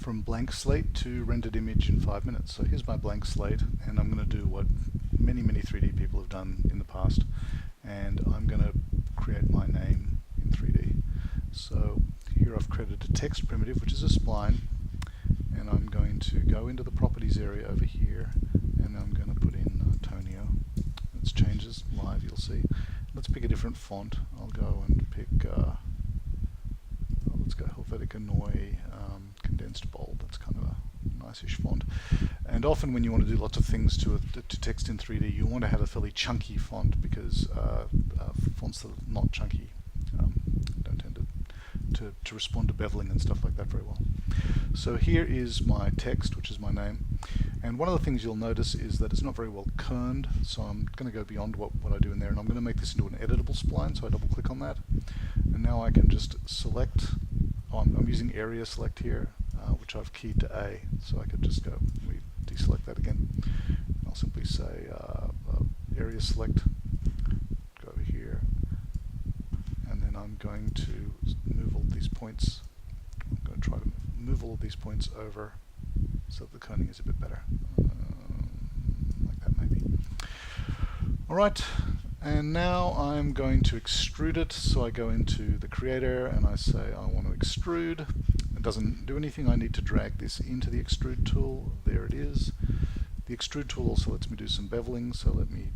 from blank slate to rendered image in 5 minutes. So here's my blank slate, and I'm going to do what many 3D people have done in the past, and I'm going to create my name in 3D. So here I've created a text primitive, which is a spline, and I'm going to go into the properties area over here, and I'm going to put in Tonio. It's changes live, you'll see. Let's pick a different font. I'll go and pick let's go Helvetica Neue condensed bold. That's kind of a nice-ish font. And often when you want to do lots of things to text in 3D, you want to have a fairly chunky font, because fonts that are not chunky don't tend to respond to beveling and stuff like that very well. So here is my text, which is my name. And one of the things you'll notice is that it's not very well kerned, so I'm going to go beyond what I do in there, and I'm going to make this into an editable spline, so I double click on that. And now I can just select, I'm using area select here, which I've keyed to A, so I could just go, we deselect that again. And I'll simply say area select, go over here, and then I'm going to move all these points. I'm going to try to move all of these points over so that the kerning is a bit better, like that maybe. Alright, and now I'm going to extrude it, so I go into the creator and I say I want to extrude. It doesn't do anything, I need to drag this into the extrude tool. There it is. The extrude tool also lets me do some beveling, so let me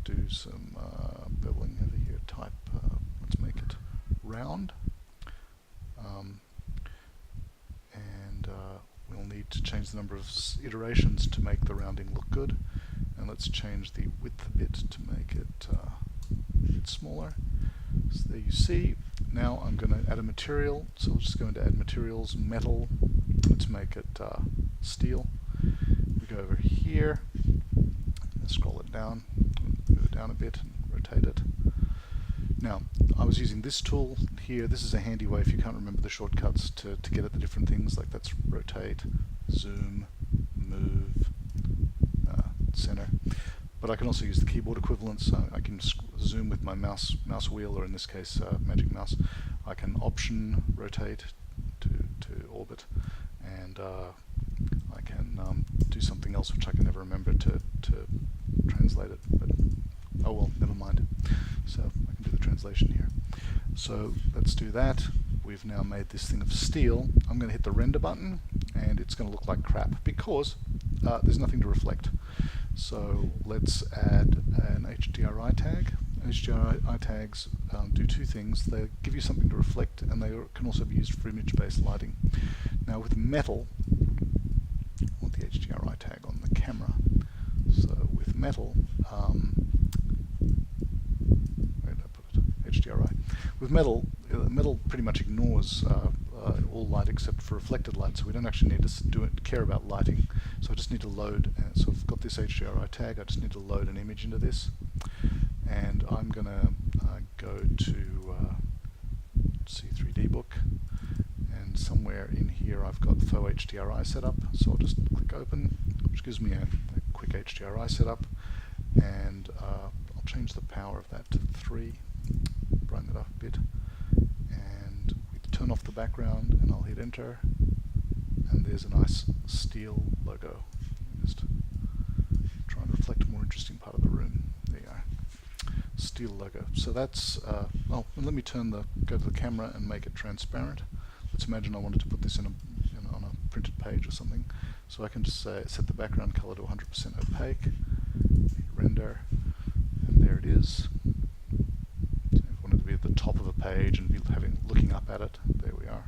do some beveling over here. Type, let's make it round. We'll need to change the number of iterations to make the rounding look good. And let's change the width a bit to make it a bit smaller. So there you see. Now I'm going to add a material. So I'll just go into add materials, metal. Let's make it steel. We go over here, scroll it down, move it down a bit, and rotate it. Now, I was using this tool here. This is a handy way if you can't remember the shortcuts to get at the different things, like that's rotate, zoom, move, center. But I can also use the keyboard equivalent, so I can zoom with my mouse wheel, or in this case, magic mouse. I can option rotate to orbit, and I can do something else which I can never remember to translate it, but oh well, never mind. So I can do the translation here. So let's do that. We've now made this thing of steel. I'm going to hit the render button, and it's going to look like crap because there's nothing to reflect. So let's add an HDRI tag. HDRI tags do two things. They give you something to reflect, and they can also be used for image-based lighting. Now with metal, I want the HDRI tag on the camera. So with metal, where did I put it? HDRI. With metal, metal pretty much ignores all light except for reflected light, so we don't actually need to care about lighting. So I just need to load, so I've got this HDRI tag, I just need to load an image into this. And I'm going to go to C3D book, and somewhere in here I've got faux HDRI set up, so I'll just click open, which gives me a quick HDRI setup, and I'll change the power of that to 3, brighten it up a bit, and we turn off the background, and I'll hit enter, and there's a nice steel logo. Just try and reflect a more interesting part of the room. There you are. Steel logo. So that's, oh, and let me go to the camera and make it transparent. Let's imagine I wanted to put this in on a printed page or something. So I can just set the background color to 100% opaque, render, and there it is. So if I wanted to be at the top of a page and be looking up at it, there we are.